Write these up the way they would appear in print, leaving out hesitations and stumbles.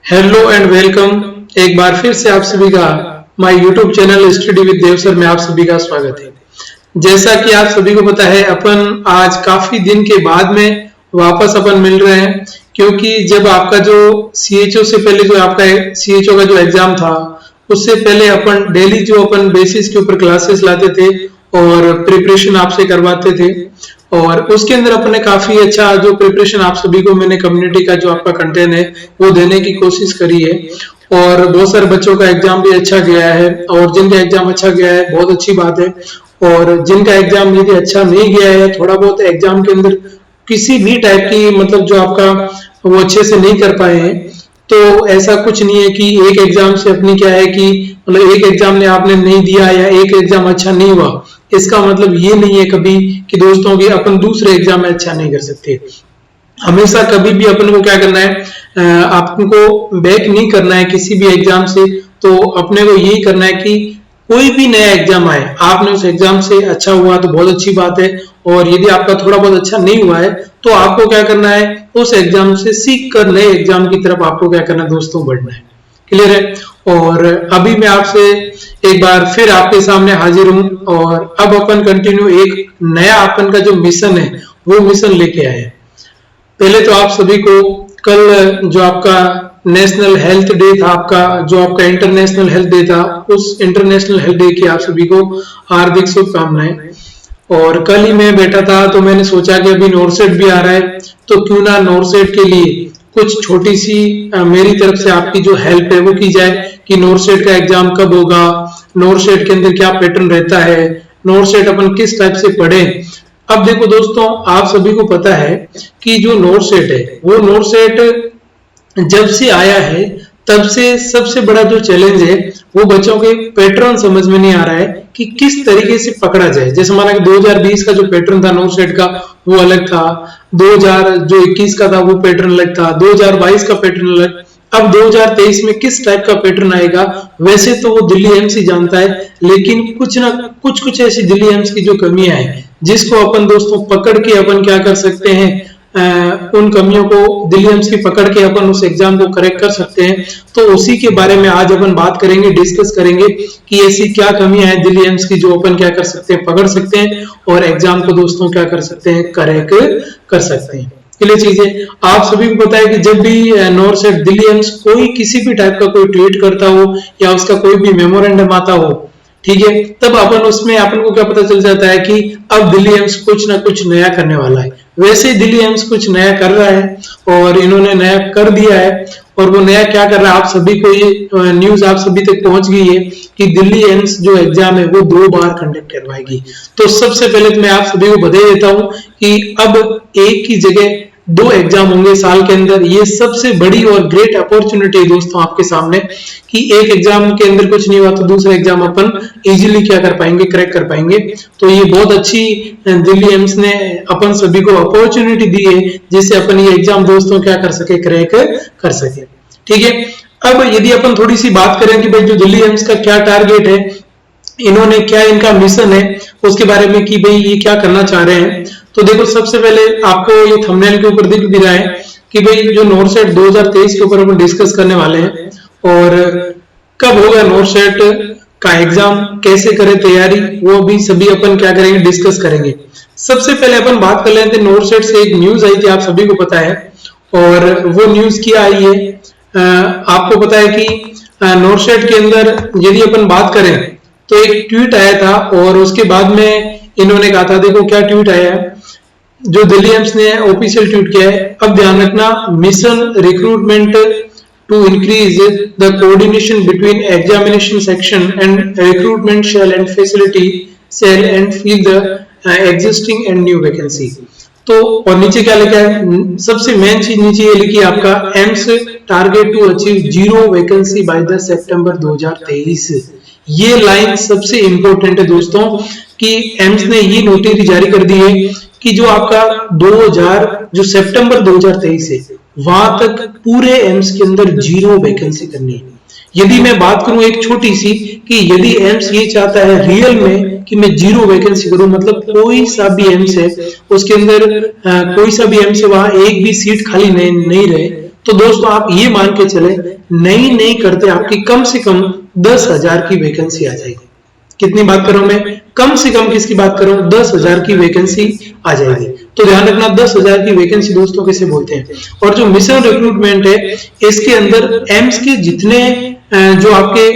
Hello and welcome. एक बार फिर से आप सभी का my YouTube channel study with Dev sir में आप सभी का स्वागत है। जैसा कि आप सभी को पता है, अपन आज काफी दिन के बाद में वापस अपन मिल रहे हैं, क्योंकि जब आपका जो सीएचओ से पहले जो आपका सीएचओ का जो एग्जाम था, उससे पहले अपन डेली जो अपन बेसिस के ऊपर क्लासेस लाते थे और प्रिपरेशन आपसे करवाते थे, और उसके अंदर अपने काफी अच्छा जो प्रिपरेशन आप सभी को मैंने कम्युनिटी का जो आपका कंटेंट है वो देने की कोशिश करी है। और बहुत सारे बच्चों का एग्जाम भी अच्छा गया है, और जिनका एग्जाम अच्छा गया है बहुत अच्छी बात है। और जिनका एग्जाम यदि अच्छा नहीं गया है, थोड़ा बहुत एग्जाम के अंदर किसी भी टाइप की मतलब जो आपका वो अच्छे से नहीं कर पाए हैं, तो ऐसा कुछ नहीं है कि एक एग्जाम से अपनी क्या है कि मतलब एक एग्जाम ने आपने नहीं दिया या एक एग्जाम अच्छा नहीं हुआ, इसका मतलब ये नहीं है कभी कि दोस्तों कि अपन दूसरे एग्जाम में अच्छा नहीं कर सकते। हमेशा कभी भी अपन को क्या करना है, आपको बैक नहीं करना है किसी भी एग्जाम से। तो अपने को यही करना है कि कोई भी नया एग्जाम आए, आपने उस एग्जाम से अच्छा हुआ तो बहुत अच्छी बात है, और यदि आपका थोड़ा बहुत अच्छा नहीं हुआ है तो आपको क्या करना है, उस एग्जाम से सीख कर नए एग्जाम की तरफ आपको क्या करना है दोस्तों, बढ़ना है। क्लियर है। और अभी मैं आपसे एक बार फिर आपके सामने हाजिर हूं, और अब अपन कंटिन्यू एक नया अपन का जो मिशन है वो मिशन लेके आए हैं। पहले तो आप सभी को कल जो आपका नेशनल हेल्थ डे था, आपका जो आपका इंटरनेशनल हेल्थ डे था, उस इंटरनेशनल हेल्थ डे की आप सभी को हार्दिक शुभकामनाएं। और कल ही मैं बैठा था तो मैंने सोचा कि अभी नोरसेट भी आ रहा है, तो क्यों ना नोरसेट के लिए कुछ छोटी सी मेरी तरफ से आपकी जो हेल्प है वो की जाए कि नोरसेट का एग्जाम कब होगा, नोरसेट के अंदर क्या पैटर्न रहता है, नोरसेट अपन किस टाइप से पढ़े। अब देखो दोस्तों, आप सभी को पता है कि जो नोरसेट है वो नोरसेट जब से आया है तब से सबसे बड़ा जो चैलेंज है वो बच्चों के पैटर्न समझ में नहीं आ रहा है कि किस तरीके से पकड़ा जाए। जैसे माना कि 2020 का जो पैटर्न था नोरसेट का वो अलग था, 2021 का था वो पैटर्न अलग था, 2022 का पैटर्न अलग। अब 2023 में किस टाइप का पैटर्न आएगा, वैसे तो वो दिल्ली एम्स ही जानता है, लेकिन कुछ ना कुछ ऐसी दिल्ली एम्स की जो कमियां हैं जिसको अपन दोस्तों पकड़ के अपन क्या कर सकते हैं, उन कमियों को दिल्ली एम्स की पकड़ के अपन उस एग्जाम को करेक्ट कर सकते हैं। तो उसी के बारे में आज अपन बात करेंगे, डिस्कस करेंगे कि ऐसी क्या कमियां हैं दिल्ली एम्स की जो अपन क्या कर सकते हैं, पकड़ सकते हैं और एग्जाम को दोस्तों क्या कर सकते हैं, करेक्ट कर सकते हैं। क्लियर चीजें आप सभी को पता है कि जब भी नोरसेट दिल्ली एम्स कोई किसी भी टाइप का कोई ट्वीट करता हो या उसका कोई भी मेमोरेंडम आता हो, ठीक है, तब अपन उसमें अपन को क्या पता चल जाता है कि अब दिल्ली एम्स कुछ ना कुछ नया करने वाला है। वैसे दिल्ली एम्स कुछ नया कर रहा है और इन्होंने नया कर दिया है, और वो नया क्या कर रहा है, आप सभी को ये न्यूज आप सभी तक पहुंच गई है कि दिल्ली एम्स जो एग्जाम है वो 2 बार कंडक्ट करवाएगी। तो सबसे पहले तो मैं आप सभी को बधाई देता हूं कि अब एक की जगह 2 एग्जाम होंगे साल के अंदर। ये सबसे बड़ी और ग्रेट अपॉर्चुनिटी है दोस्तों आपके सामने कि एक एग्जाम के अंदर कुछ नहीं हुआ तो दूसरा एग्जाम अपन इजीली क्या कर पाएंगे, क्रैक कर पाएंगे। तो ये बहुत अच्छी दिल्ली एम्स ने अपन सभी को अपॉर्चुनिटी दी है जिससे अपन ये एग्जाम दोस्तों क्या कर सके, क्रैक कर सके। ठीक है। अब यदि अपन थोड़ी सी बात करें कि भाई जो दिल्ली एम्स का क्या टारगेट है, इन्होंने क्या इनका मिशन है उसके बारे में कि भाई ये क्या करना चाह रहे हैं, तो देखो सबसे पहले आपको ये थंबनेल के ऊपर दिख भी रहा है कि भाई जो नोरसेट 2023 के ऊपर अपन डिस्कस करने वाले हैं, और कब होगा नोरसेट का एग्जाम, कैसे करें तैयारी, वो भी सभी अपन क्या करेंगे, डिस्कस करेंगे। सबसे पहले अपन बात कर लेते हैं, नोरसेट से एक न्यूज आई थी आप सभी को पता है, और वो न्यूज क्या आई है, आपको पता है कि नोरसेट के अंदर यदि अपन बात करें तो एक ट्वीट आया था, और उसके बाद में इन्होंने कहा था, देखो क्या ट्वीट आया है, जो दिल्ली एम्स ने ऑफिशियल ट्वीट किया है। अब ध्यान रखना, mission recruitment to increase the coordination between examination section and recruitment cell and facility cell and fill the existing and new vacancy. तो और नीचे क्या लिखा है, सबसे मेन चीज नीचे ये लिखी है आपका, aims target to achieve 0 vacancy by the September 2023। ये लाइन सबसे इंपॉर्टेंट है दोस्तों कि एम्स ने ये नोटिस जारी कर दी है कि जो आपका 2000 जो सितंबर 2023 है वहां तक पूरे एम्स के अंदर 0 वैकेंसी करनी है। यदि मैं बात करूं एक छोटी सी कि यदि एम्स ये चाहता है रियल में कि मैं 0 वैकेंसी करूं, मतलब कोई सा भी एम्स है उसके अंदर कोई सा भी एम्स है वहां एक भी सीट खाली नहीं रहे, तो दोस्तों आप ये मान के चले नहीं करते आपकी कम से कम 10,000 की वैकेंसी आ जाएगी। कितनी बात कर रहा हूं मैं, कम से कम किसकी बात कर रहा हूं, 10,000 की वैकेंसी आ जाएगी। तो ध्यान रखना 10,000 की वैकेंसी दोस्तों किसे बोलते हैं। और जो मिशन रिक्रूटमेंट है इसके अंदर एम्स के जितने जो आपके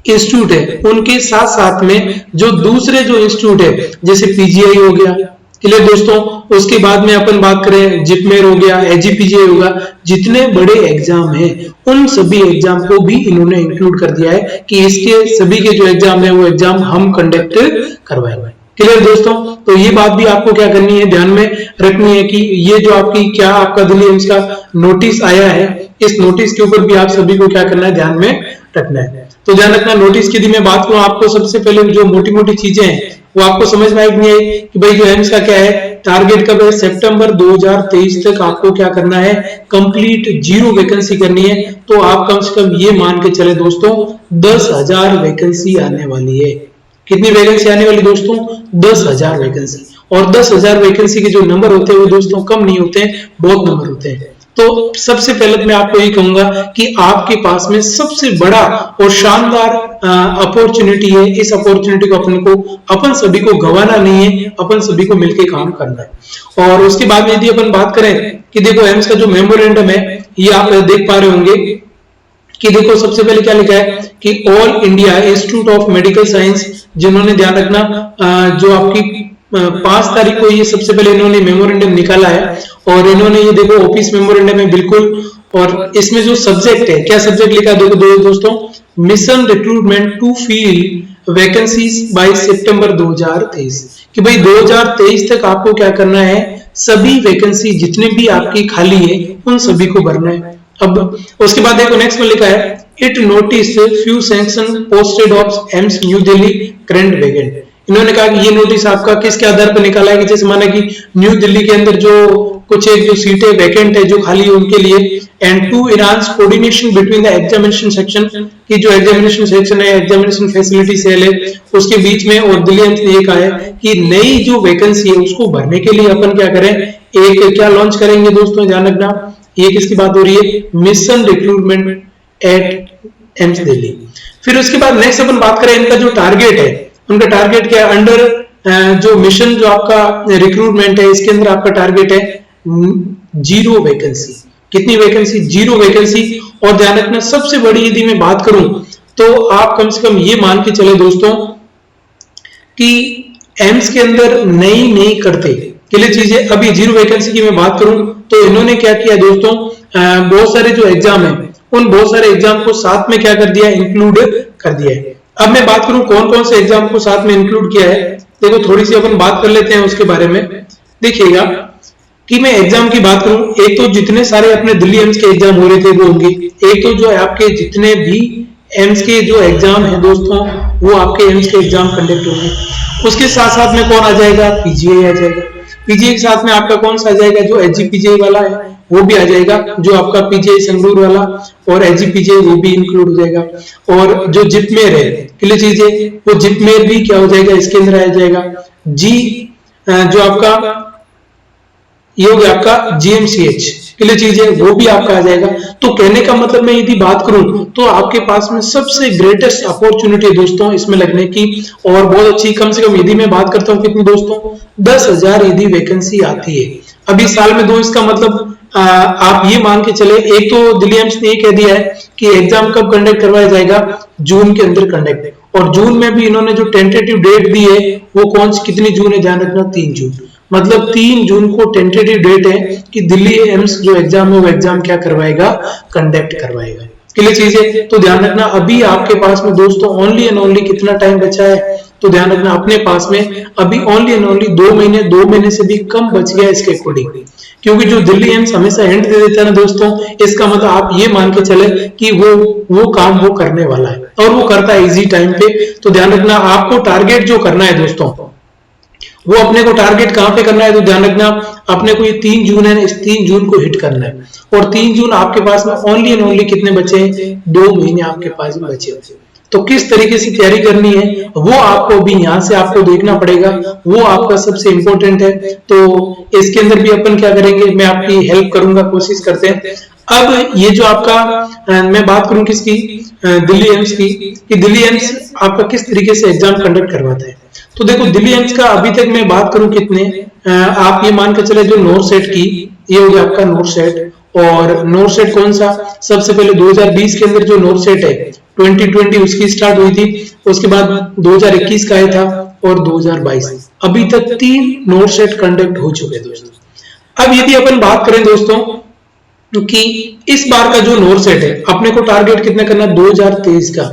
इंस्टीट्यूट है उनके साथ साथ में जो दूसरे जो इंस्टीट्यूट है जैसे पीजीआई हो गया, क्लियर दोस्तों, उसके बाद में अपन बात करें जिपमेर हो गया, एजीपीजीआई होगा, जितने बड़े एग्जाम हैं उन सभी एग्जाम को भी इन्होंने इंक्लूड कर दिया है कि इसके सभी के जो एग्जाम है वो एग्जाम हम कंडक्ट करवाएंगे। क्लियर दोस्तों, तो ये बात भी आपको क्या करनी है, ध्यान में रखनी है कि ये जो आपकी क्या आपका दिल्ली एम्स का नोटिस आया है, इस नोटिस के ऊपर भी आप सभी को क्या करना है, ध्यान में रखना है। तो ध्यान रखना, नोटिस की यदि मैं बात करूं आपको सबसे पहले जो मोटी मोटी चीजें हैं वो आपको समझ में आएगी नहीं आई कि भाई जो एम्स का क्या है, टारगेट कब है, सितंबर 2023 तक आपको क्या करना है, कंप्लीट 0 वैकेंसी करनी है। तो आप कम से कम ये मान के चले दोस्तों 10,000 वैकेंसी आने वाली है। कितनी वैकेंसी आने वाली दोस्तों, 10,000 वैकेंसी। और 10,000 वैकेंसी के जो नंबर होते हैं वो दोस्तों कम नहीं होते हैं, बहुत नंबर होते हैं। तो सबसे पहले मैं आपको ये कहूंगा कि आपके पास में सबसे बड़ा और शानदार अपॉर्चुनिटी है। इस अपॉर्चुनिटी को अपन सभी को गंवाना नहीं है, अपन सभी को मिलकर काम करना है। और उसके बाद में यदि अपन बात करें कि देखो एम्स का जो मेमोरेंडम है ये आप देख पा रहे होंगे कि देखो सबसे पहले क्या लिखा है कि all India institute of medical science, जिन्होंने ध्यान रखना जो आपकी 5 तारीख को ये सबसे पहले इन्होंने मेमोरेंडम निकाला है। और इन्होंने ये देखो ऑफिस मेमोरेंडम है बिल्कुल, और इसमें जो सब्जेक्ट है, क्या सब्जेक्ट लिखा है देखो दोस्तों, mission recruitment to fill vacancies by September 2023, कि भाई 2023 तक आपको क्या करना है, सभी वैकेंसी जितने भी आपकी खाली है उन सभी को भरना है। अब उसके बाद देखो नेक्स्ट में लिखा है it notice few sanction posted of AIIMS new Delhi current vacant. इन्होंने कहा कि ये नोटिस आपका किसके आधार पर निकाला है कि जैसे माना कि न्यू दिल्ली के अंदर जो कुछ एक जो सीटें वैकेंट है जो खाली है उनके लिए, and to enhance coordination between the examination section, की जो एग्जामिनेशन सेक्शन है, एग्जामिनेशन फैसिलिटी सेल है उसके बीच में, और दिल्ली एम्स ने कहा है कि नई जो वैकेंसी है उसको भरने के लिए अपन क्या करें, एक क्या लॉन्च करेंगे दोस्तों, ध्यान रखना ये किसकी बात हो रही है, mission recruitment at AIIMS Delhi. फिर उसके बाद नेक्स्ट अपन बात करें इनका जो टारगेट है, उनका टारगेट क्या है, अंडर जो मिशन जो आपका रिक्रूटमेंट है इसके अंदर आपका टारगेट है 0 वैकेंसी। कितनी वैकेंसी, 0 वैकेंसी। और ध्यान रखना सबसे बड़ी यदि मैं बात करूं तो आप कम से कम ये मान के चले दोस्तों कि एम्स के अंदर नई करते के लिए चीजें, अभी 0 वैकेंसी की मैं बात करूं तो इन्होंने क्या किया दोस्तों, बहुत सारे जो एग्जाम है उन बहुत सारे एग्जाम को साथ में क्या कर दिया, इंक्लूड कर दिया है। अब मैं बात करूं कौन कौन से एग्जाम को साथ में इंक्लूड किया है, देखो थोड़ी सी अपन बात कर लेते हैं उसके बारे में। देखिएगा कि मैं एग्जाम की बात करूं, एक तो जितने सारे अपने दिल्ली एम्स के एग्जाम हो रहे थे वो होंगे, एक तो जो आपके जितने भी एम्स के जो एग्जाम है दोस्तों वो आपके एम्स के एग्जाम कंडक्ट होंगे। उसके साथ साथ में कौन आ जाएगा, पीजीआई आ जाएगा। पीजीआई के साथ में आपका कौन सा आ जाएगा, जो एजीपीजीआई वाला है वो भी आ जाएगा, जो आपका पीजीआई संगरूर वाला और एजीपीजीआई वो भी इंक्लूड हो जाएगा। और जो जिपमेर है क्लियर चीज है, वो जिपमेर भी क्या हो जाएगा, इसके अंदर आ जाएगा। जी जो आपका ये हो गया आपका जीएमसीएच क्लियर चीज है, वो भी आपका आ जाएगा। तो कहने का मतलब मैं यदि बात करूं तो आपके पास में सबसे ग्रेटेस्ट अपॉर्चुनिटी है दोस्तों इसमें लगने की, और बहुत अच्छी। कम से कम यदि मैं बात करता हूं कितनी दोस्तों, 10,000 यदि वैकेंसी आती है अभी साल में, दो इसका मतलब आप ये मान के चले, एक तो दिल्ली एम्स ने ये कह दिया है कि एग्जाम कब कंडक्ट करवाया जाएगा, जून के अंदर कंडक्ट, और जून में भी इन्होंने जो टेंटेटिव डेट दी है वो कौन सी कितनी जून है, ध्यान रखना 3 जून, मतलब 3 जून को टेंटेटिव डेट है कि दिल्ली एम्स जो एग्जाम है वो एग्जाम क्या करवाएगा, कंडक्ट करवाएगा। क्लियर चीज है, तो ध्यान रखना अभी आपके पास में दोस्तों ओनली एंड ओनली कितना टाइम बचा है, तो ध्यान रखना अपने पास में अभी ओनली एंड ओनली 2 महीने से भी कम बच गया इसके अकॉर्डिंग, क्योंकि जो दिल्ली एम्स हमेशा हिंट दे देता है ना दोस्तों, इसका मतलब आप ये मान के चले कि वो काम वो करने वाला है और वो करता है इजी टाइम पे। तो ध्यान रखना आपको टारगेट जो करना है दोस्तों, वो अपने को टारगेट कहां पे करना है, तो ध्यान रखना अपने को ये 3 जून है, इस 3 जून को हिट करना है। और 3 जून आपके पास में ओनली एंड ओनली कितने बचे हैं, 2 महीने आपके पास में बचे। तो किस तरीके से तैयारी करनी है वो आपको भी यहाँ से आपको देखना पड़ेगा, वो आपका सबसे इंपॉर्टेंट है। तो इसके अंदर भी अपन क्या करेंगे, मैं आपकी हेल्प करूंगा, कोशिश करते हैं। अब ये जो आपका मैं बात करूं किसकी, दिल्ली एम्स की, कि दिल्ली एम्स आपका किस तरीके से एग्जाम कंडक्ट करवाता है। तो देखो दिल्ली एम्स का अभी तक मैं बात करूं कितने, आप ये मान के चले जो नोर सेट की, ये हो गया आपका नोर सेट। और नोर सेट कौन सा, सबसे पहले 2020 के अंदर जो नोर सेट है 2020 उसकी स्टार्ट हुई थी, उसके बाद 2021 का आया था और 2022, अभी तक 3 नोर सेट कंडक्ट हो चुके हैं दोस्तों। अब यदि अपन बात करें दोस्तों कि इस बार का जो नोर सेट है अपने को टारगेट कितना करना, 2023 का।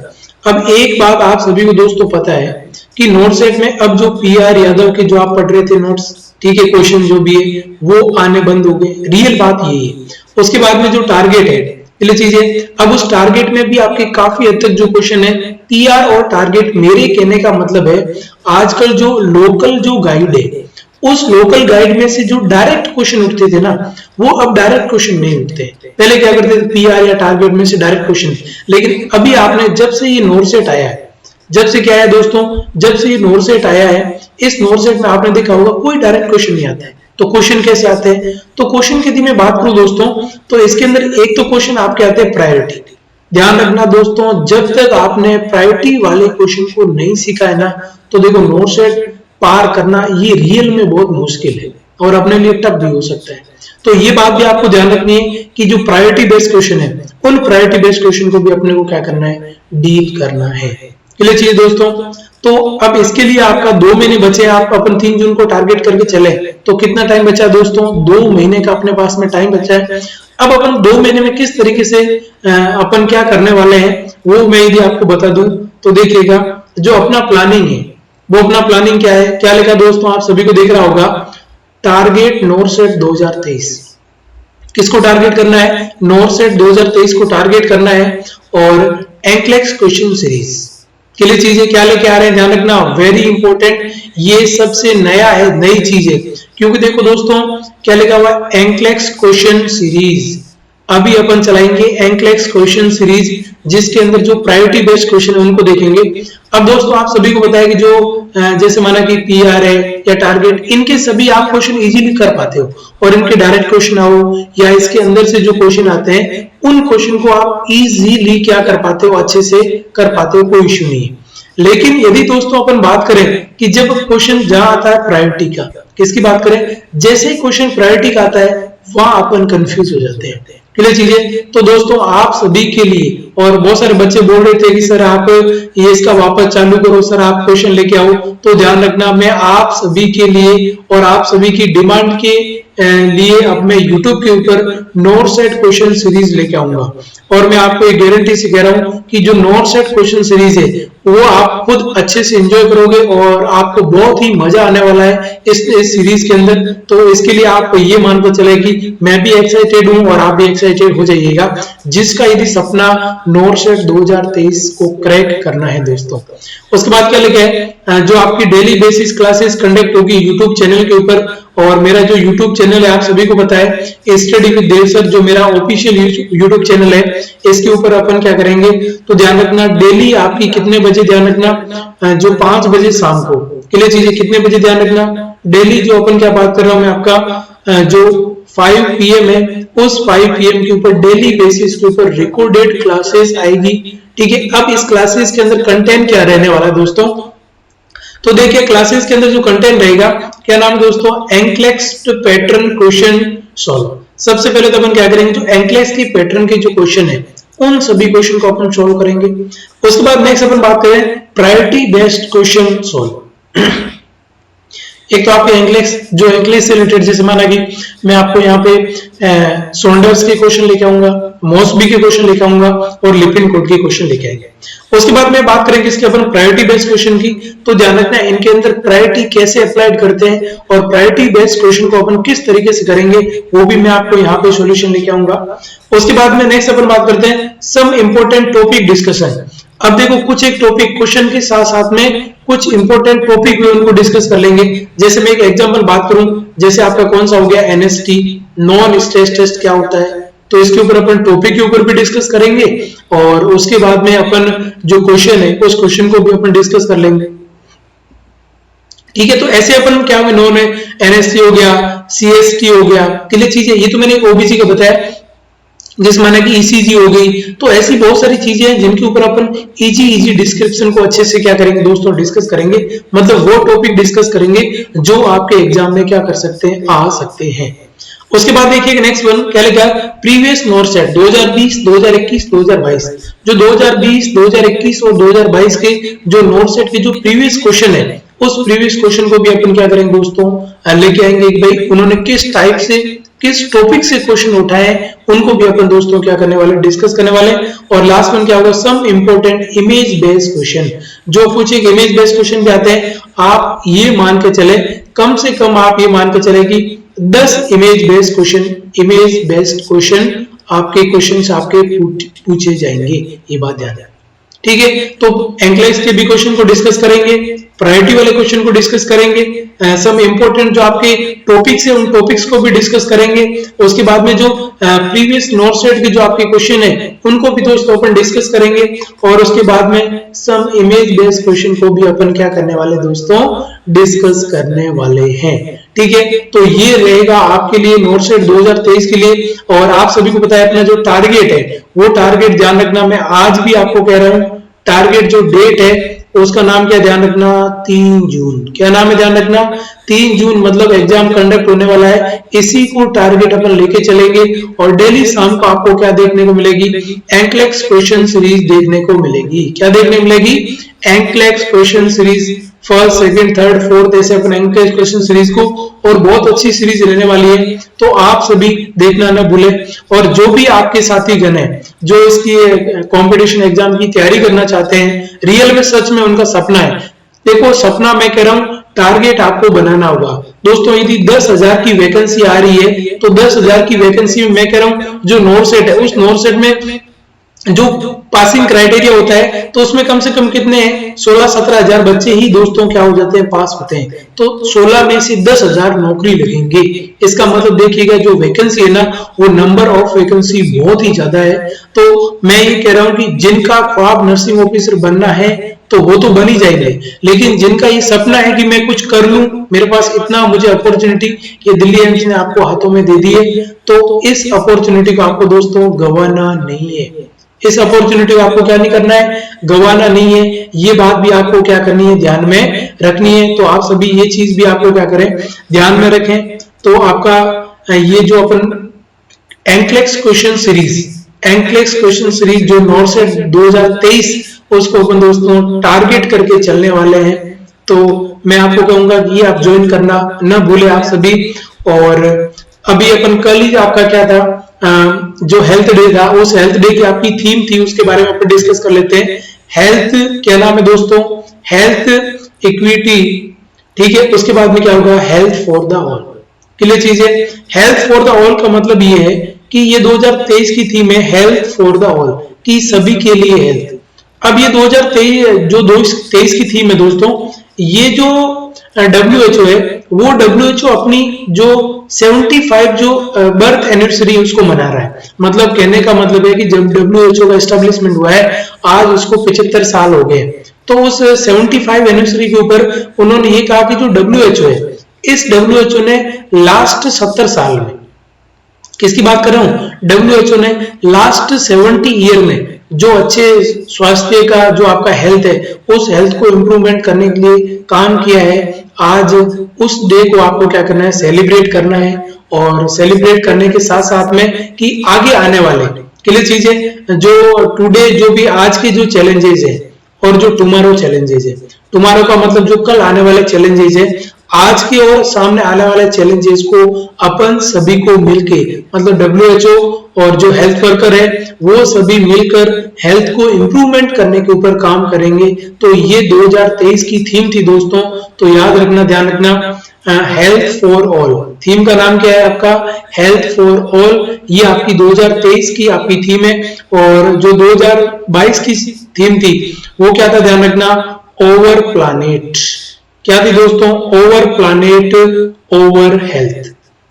अब एक बात आप सभी को दोस्तों पता है कि नोट सेट में अब जो PR यादव के जो आप पढ़ रहे थे नोट्स, ठीक है, क्वेश्चन जो भी है वो आने बंद हो गए, रियल बात यही है। उसके बाद में जो टारगेट है ये चीजें, अब उस टारगेट में भी आपके काफी हद तक जो क्वेश्चन है PR और टारगेट, मेरे कहने का मतलब है आजकल जो लोकल जो गाइड है उस लोकल गाइड में से जो डायरेक्ट क्वेश्चन उठते थे ना, वो अब डायरेक्ट क्वेश्चन नहीं उठते। पहले क्या करते थे, PR या टारगेट में से डायरेक्ट क्वेश्चन, लेकिन अभी आपने जब से ये नोट सेट आया है, जब से क्या है दोस्तों, जब से ये नोट सेट आया है, इस नोट सेट में आपने देखा होगा कोई डायरेक्ट क्वेश्चन नहीं आता है। तो क्वेश्चन कैसे आते हैं, तो क्वेश्चन की यदि मैं बात करूं दोस्तों, तो इसके अंदर एक तो क्वेश्चन आपके आते हैं प्रायोरिटी। ध्यान रखना दोस्तों, जब तक आपने प्रायोरिटी वाले क्वेश्चन को नहीं सीखा है ना, तो देखो नोट सेट पार करना ये रियल में बहुत मुश्किल है और अपने लिए टफ भी हो सकता है। तो ये बात भी आपको ध्यान रखनी है कि जो प्रायोरिटी बेस्ड क्वेश्चन है उन प्रायोरिटी बेस्ड क्वेश्चन को भी अपने को क्या करना है, डील करना है। क्लियर चीज दोस्तों। तो अब इसके लिए आपका 2 महीने बचे, आप अपन 3 जून को टारगेट करके चले, तो कितना टाइम बचा दोस्तों, 2 महीने का अपने पास में टाइम बचा है। अब अपन 2 महीने में किस तरीके से अपन क्या करने वाले हैं वो मैं यदि आपको बता दूं, तो देखिएगा जो अपना प्लानिंग है वो अपना प्लानिंग क्या है, क्या लिखा दोस्तों, आप सभी को देख रहा होगा, टारगेट नोट सेट 2023। किसको टारगेट करना है, नोट सेट 2023 को टारगेट करना है और एंक्लेक्स क्वेश्चन सीरीज के लिए चीजें क्या लेके आ रहे हैं, ध्यान रखना, वेरी इंपॉर्टेंट, ये सबसे नया है, नई चीज है। क्योंकि देखो दोस्तों क्या लिखा हुआ है, एंक्लेक्स क्वेश्चन सीरीज। अभी अपन चलाएंगे एंक्लेक्स क्वेश्चन सीरीज, जिसके अंदर जो प्रायोरिटी बेस्ड क्वेश्चन है उनको देखेंगे। अब दोस्तों आप सभी को पता है कि जो जैसे माना कि PR है या टारगेट, इनके सभी आप क्वेश्चन इजीली कर पाते हो, और इनके डायरेक्ट क्वेश्चन आओ या इसके अंदर से जो क्वेश्चन आते हैं उन क्वेश्चन को आप इजीली क्या कर पाते हो, अच्छे से कर पाते हो, कोई इश्यू नहीं है। लेकिन यदि दोस्तों अपन बात करें कि जब क्वेश्चन जहां आता है प्रायोरिटी का, किसकी बात करें, जैसे ही क्वेश्चन प्रायोरिटी का आता है वहां अपन कंफ्यूज हो जाते हैं। क्लियर चीजें। तो दोस्तों आप सभी के लिए, और बहुत सारे बच्चे बोल रहे थे कि सर आप ये इसका वापस चालू करो, सर आप क्वेश्चन लेके आओ, तो ध्यान रखना मैं आप सभी के लिए और आप सभी की डिमांड के लिए अब मैं YouTube के ऊपर नोट सेट क्वेश्चन सीरीज लेके आऊंगा। और मैं आपको एक गारंटी से कह रहा हूं कि जो नोट सेट क्वेश्चन सीरीज है वो आप खुद अच्छे से एंजॉय करोगे और आपको बहुत ही मजा आने वाला है इस सीरीज के अंदर। तो इसके लिए आप ये मान कर चले कि मैं भी एक्साइटेड हूं और आप भी एक्साइटेड हो जाइएगा, जिसका यदि सपना नोट सेट 2023 को क्रैक करना है दोस्तों। उसके बाद क्या लिखा है, जो आपकी डेली बेसिस क्लासेस कंडक्ट होगी यूट्यूब चैनल के ऊपर, और मेरा जो यूट्यूब चैनल है आप सभी को पता है स्टडी विद देव सर, जो मेरा ऑफिशियल यूट्यूब चैनल है, इसके ऊपर अपन क्या करेंगे, तो ध्यान रखना डेली आपकी कितने बजे, ध्यान रखना जो 5 बजे शाम को, क्लियर चीजें, कितने बजे ध्यान रखना, डेली जो अपन क्या बात कर रहा हूं मैं आपका जो 5 PM है, उस 5 PM के ऊपर डेली बेसिस के ऊपर रिकॉर्डेड क्लासेस आएगी। ठीक है, अब इस क्लासेस के अंदर कंटेंट क्या रहने वाला है दोस्तों, तो देखिए क्लासेस के अंदर जो कंटेंट रहेगा, क्या नाम है दोस्तों, एंक्लेक्स पैटर्न क्वेश्चन सॉल्व। सबसे पहले तो अपन क्या करेंगे, जो एंक्लेक्स की पैटर्न के जो क्वेश्चन है उन सभी क्वेश्चन को अपन सॉल्व करेंगे। उसके बाद नेक्स्ट अपन बात करें प्रायोरिटी बेस्ड क्वेश्चन सॉल्व। एक तो आपके एंक्लेक्स, जो एंक्लेक्स से रिलेटेड, जैसे माना कि मैं आपको यहाँ पे सोंडर्स के क्वेश्चन लेके आऊंगा, मॉसबी के क्वेश्चन लेके आऊंगा और लिपिनकोट के क्वेश्चन लेके आएंगे। उसके बाद में बात करेंगे इसके अपन प्रायोरिटी बेस्ड क्वेश्चन की, तो ध्यान रखना इनके अंदर प्रायोरिटी कैसे अप्लाइड करते हैं और प्रायोरिटी बेस्ड क्वेश्चन को अपन किस तरीके से करेंगे वो भी मैं आपको यहाँ पे सॉल्यूशन लेके आऊंगा। उसके बाद में नेक्स्ट अपन बात करते हैं सम इंपोर्टेंट टॉपिक डिस्कशन। अब देखो कुछ एक टॉपिक क्वेश्चन के साथ साथ में कुछ इंपोर्टेंट टॉपिक भी उनको डिस्कस कर लेंगे। जैसे मैं एक एग्जांपल बात करूं, जैसे आपका कौन सा हो गया NST, नॉन स्ट्रेस टेस्ट क्या होता है, तो इसके ऊपर अपन टॉपिक के ऊपर भी डिस्कस करेंगे और उसके बाद में अपन जो क्वेश्चन है उस क्वेश्चन को भी अपन डिस्कस कर लेंगे। ठीक है, तो ऐसे अपन क्या में नोन है, एनएससी हो गया, सीएसटी हो गया, क्लियर चीजें। ये तो मैंने ओबीसी का बताया, जिस माने कि ईसीजी हो गई। तो ऐसी बहुत सारी चीजें हैं जिनके ऊपर अपन इजी डिस्क्रिप्शन को अच्छे से क्या करेंगे दोस्तों, डिस्कस करेंगे। मतलब वो टॉपिक डिस्कस करेंगे जो आपके एग्जाम में क्या कर सकते हैं, आ सकते हैं। उसके बाद देखिए नेक्स्ट वन क्या लिखा, प्रीवियस नॉरसेट 2020, 2021, 2022। जो 2020, 2021 और 2022 के जो नॉरसेट के जो प्रीवियस क्वेश्चन है, उस प्रीवियस क्वेश्चन को भी अपन क्या करेंगे दोस्तों, लेके आएंगे कि भाई उन्होंने किस टाइप से, किस टॉपिक से क्वेश्चन उठाए, उनको भी अपन दोस्तों क्या करने वाले, डिस्कस करने वाले। और लास्ट वन क्या होगा, सम इंपोर्टेंट इमेज बेस्ड क्वेश्चन। जो कुछ एक इमेज बेस्ड क्वेश्चन भी आते हैं, आप ये मान के चले, कम से कम आप ये मान के चले कि 10 इमेज बेस्ड क्वेश्चन आपके क्वेश्चन आपके पूछे जाएंगे, ये बात ध्यान रखना। ठीक है, तो एंक्लाइज के भी क्वेश्चन को डिस्कस करेंगे, प्रायोरिटी वाले क्वेश्चन को डिस्कस करेंगे, सम इंपोर्टेंट जो आपके टॉपिक्स है उन टॉपिक्स को भी डिस्कस करेंगे। उसके बाद में जो प्रीवियस नॉरसेट के जो आपके क्वेश्चन है उनको भी दोस्तों अपन डिस्कस करेंगे। और उसके बाद में सम इमेज बेस्ड क्वेश्चन को भी अपन क्या करने वाले दोस्तों, डिस्कस करने वाले हैं। ठीक है, तो ये रहेगा आपके लिए नॉरसेट 2023 के लिए। और आप सभी को पता है अपना जो टारगेट है, वो टारगेट ध्यान रखना, मैं आज भी आपको कह रहा हूं, टारगेट जो डेट है उसका नाम क्या ध्यान रखना, 3 जून। क्या नाम है ध्यान रखना, 3 जून, मतलब एग्जाम कंडक्ट होने वाला है। इसी को टारगेट अपन लेके चलेंगे और डेली शाम को आपको क्या देखने को मिलेगी, एंक्लेक्स क्वेश्चन सीरीज देखने को मिलेगी। क्या देखने को मिलेगी, एंक्लेक्स question series, first, second, third, fourth, ऐसे अपन एंक्लेक्स क्वेश्चन सीरीज को, और बहुत अच्छी सीरीज रहने वाली है, तो आप सभी देखना ना भूले। और जो भी आपके साथी गण है जो इसकी कंपटीशन एग्जाम की तैयारी करना चाहते हैं, रियल में सच में उनका सपना है, देखो सपना मैं कह रहा हूं, टारगेट आपको बनाना होगा दोस्तों। यदि 10,000 की वैकेंसी आ रही है तो 10,000 की वैकेंसी में मैं कह रहा हूं जो नॉरसेट है, उस नॉरसेट में जो पासिंग क्राइटेरिया होता है, तो उसमें कम से कम कितने हैं, 16-17 हजार बच्चे ही दोस्तों क्या हो जाते हैं, पास होते हैं। तो 16 में से 10,000 नौकरी लगेंगे। इसका मतलब देखिएगा जो वैकेंसी है ना, वो नंबर ऑफ वैकेंसी बहुत ही ज्यादा है। तो मैं ये कह रहा हूं कि जिनका ख्वाब नर्सिंग ऑफिसर बनना है तो वो तो बन ही जाएंगे, लेकिन जिनका ये सपना है कि मैं कुछ कर लूं, मेरे पास इतना मुझे अपॉर्चुनिटी ये दिल्ली एम्स ने आपको हाथों में दे दी है, तो इस अपॉर्चुनिटी को आपको दोस्तों गंवाना नहीं है। इस अपॉर्चुनिटी को आपको क्या नहीं करना है, गंवाना नहीं है। ये बात भी आपको क्या करनी है, ध्यान में रखनी है। तो आप सभी ये चीज भी आपको क्या करें, ध्यान में रखें। तो आपका ये जो अपन एंक्लेक्स क्वेश्चन सीरीज जो नॉरसेट 2023, उसको अपन दोस्तों टारगेट करके चलने वाले हैं। तो मैं आपको कहूंगा कि ये आप ज्वाइन करना न भूले आप सभी। और अभी अपन कल ही आपका क्या था, जो हेल्थ डे था, उस हेल्थ डे की आपकी थीम थी, उसके बारे में अपन डिस्कस कर लेते हैं। हेल्थ क्या नाम है दोस्तों, हेल्थ इक्विटी। ठीक है, उसके बाद में क्या होगा, health for the all. Clear चीज है, हेल्थ फॉर द ऑल का मतलब ये है कि ये 2023 की थीम है, हेल्थ फॉर द ऑल, कि सभी के लिए हेल्थ। अब ये 2023 की थीम है दोस्तों, ये जो WHO है, वो WHO अपनी जो 75 जो बर्थ एनिवर्सरी उसको मना रहा है। मतलब कहने का मतलब है कि जब WHO का एस्टेब्लिशमेंट हुआ है, आज उसको 75 साल हो गए। तो उस 75 एनिवर्सरी के ऊपर उन्होंने ये कहा कि जो WHO है, इस WHO ने लास्ट 70 साल में, किसकी बात कर रहा हूं, WHO ने लास्ट 70 ईयर में जो अच्छे स्वास्थ्य का जो आपका हेल्थ है, उस हेल्थ को इंप्रूवमेंट करने के लिए काम किया है। आज उस डे को आपको क्या करना है, सेलिब्रेट करना है। और सेलिब्रेट करने के साथ साथ में कि आगे आने वाले क्लियर चीजें, जो टुडे जो भी आज के जो चैलेंजेस है और जो टुमारो चैलेंजेस है, टुमारो का मतलब जो कल आने वाले चैलेंजेस है, आज के और सामने आने वाले चैलेंजेस को अपन सभी को मिलके, मतलब WHO और जो हेल्थ वर्कर है वो सभी मिलकर हेल्थ को इंप्रूवमेंट करने के ऊपर काम करेंगे। तो ये 2023 की थीम थी दोस्तों। तो याद रखना, ध्यान रखना, हेल्थ फॉर ऑल। थीम का नाम क्या है आपका, हेल्थ फॉर ऑल। ये आपकी 2023 की आपकी थीम है। और जो 2022 की थीम थी वो क्या था, ध्यान रखना, ओवर प्लानेट। क्या थी दोस्तों, ओवर प्लानेट ओवर हेल्थ।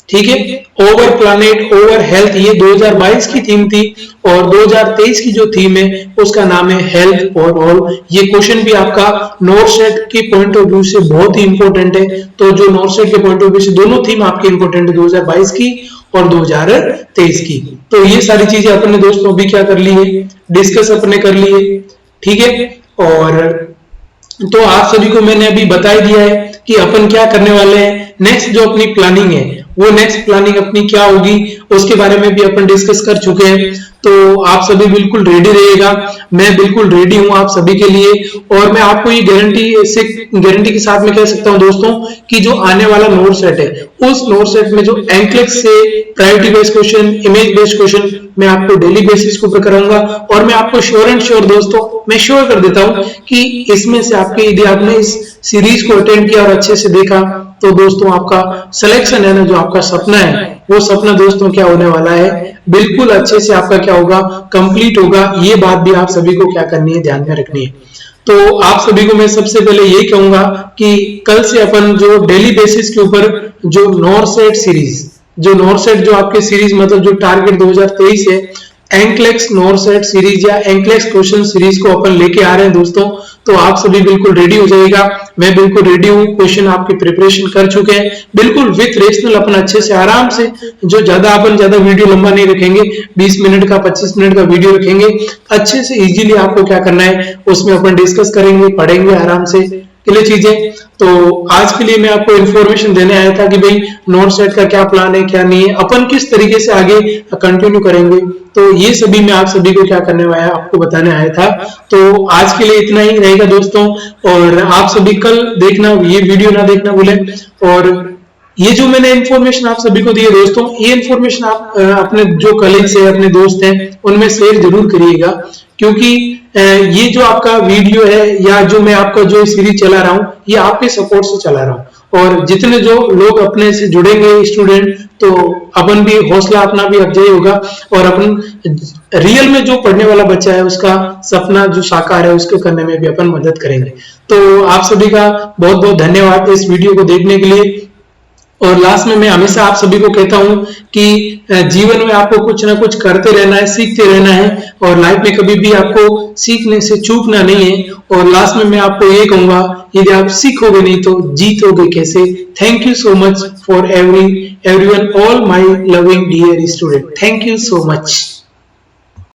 ठीक है। ओवर प्लानेट ओवर हेल्थ, ये 2022 की थीम थी, और 2023 की जो थीम है उसका नाम है हेल्थ फॉर ऑल। ये क्वेश्चन भी आपका नॉर्सेट के पॉइंट ऑफ व्यू से बहुत ही इंपॉर्टेंट है। तो जो नॉर्सेट के पॉइंट ऑफ व्यू से दोनों थीम आपकी इंपॉर्टेंट है, 2022 की और 2023 की। तो ये सारी चीजें अपने दोस्तों अभी क्या कर ली है, डिस्कस अपने कर ली है, ठीक है। और तो आप सभी को मैंने अभी बता ही दिया है कि अपन क्या करने वाले हैं। नेक्स्ट जो अपनी प्लानिंग है, वो नेक्स्ट प्लानिंग अपनी क्या होगी उसके बारे में भी अपन डिस्कस कर चुके हैं। तो आप सभी बिल्कुल रेडी रहिएगा, मैं बिल्कुल रेडी हूं आप सभी के लिए। और मैं आपको ये गारंटी के साथ में कह सकता हूं दोस्तों कि जो आने वाला नोट सेट है, उस नोट सेट में जो एंक्लेक्स से priority based question, image based question मैं आपको डेली बेसिस के ऊपर कराऊंगा। और मैं आपको श्योर एंड श्योर दोस्तों, मैं श्योर कर देता हूं कि इसमें से आपके, यदि आपने इस सीरीज को अटेंड किया और अच्छे से देखा, तो दोस्तों आपका सिलेक्शन है ना, जो आपका सपना है, वो सपना दोस्तों क्या होने वाला है, बिल्कुल अच्छे से आपका क्या होगा, कंप्लीट होगा। ये बात भी आप सभी को क्या करनी है, ध्यान में रखनी है। तो आप सभी को मैं सबसे पहले यही कहूंगा कि कल से अपन जो डेली बेसिस के ऊपर जो नॉर्सेट सीरीज, जो नॉर्सेट जो आपके सीरीज मतलब जो टारगेट 2023 है, एंक्लेक्स नॉर्सेट सीरीज या एंक्लेक्स क्वेश्चन सीरीज को अपन लेके आ रहे हैं दोस्तों। तो आप सभी बिल्कुल रेडी हो जाएगा, मैं बिल्कुल रेडी हूँ, क्वेश्चन आपकी प्रिपरेशन कर चुके हैं बिल्कुल विथ रेशनल, अपन अच्छे से आराम से, जो अपन ज्यादा वीडियो लंबा नहीं रखेंगे, 20 मिनट का 25 मिनट का वीडियो रखेंगे, अच्छे से इजीली आपको क्या करना है उसमें अपन डिस्कस करेंगे, पढ़ेंगे आराम से क्लियर चीजें। तो आज के लिए मैं आपको इन्फॉर्मेशन देने आया था कि भाई नोट सेट का क्या प्लान है, क्या नहीं है, अपन किस तरीके से आगे कंटिन्यू करेंगे। तो ये सभी मैं आप सभी को क्या करने वाला आपको बताने आया था। तो आज के लिए इतना ही रहेगा दोस्तों, और आप सभी कल देखना, ये वीडियो ना देखना भूलें। और ये जो मैंने इन्फॉर्मेशन आप सभी को दी है दोस्तों, ये इन्फॉर्मेशन आप अपने जो कलीग्स है, अपने दोस्त हैं, उनमें शेयर जरूर करिएगा, क्योंकि ये जो आपका वीडियो है या जो मैं आपका जो सीरीज चला रहा हूँ, ये आपके सपोर्ट से चला रहा हूँ। और जितने जो लोग अपने से जुड़ेंगे स्टूडेंट, तो अपन भी हौसला अपना भी अफजाई होगा, और अपन रियल में जो पढ़ने वाला बच्चा है उसका सपना जो साकार है उसके करने में भी अपन मदद करेंगे। तो आप सभी का बहुत बहुत धन्यवाद इस वीडियो को देखने के लिए। और लास्ट में मैं हमेशा आप सभी को कहता हूं कि जीवन में आपको कुछ ना कुछ करते रहना है, सीखते रहना है, और लाइफ में कभी भी आपको सीखने से चूकना नहीं है। और लास्ट में मैं आपको ये कहूंगा, यदि आप सीखोगे नहीं तो जीतोगे कैसे। Thank you so much for everyone, all my loving dear student, thank you so much.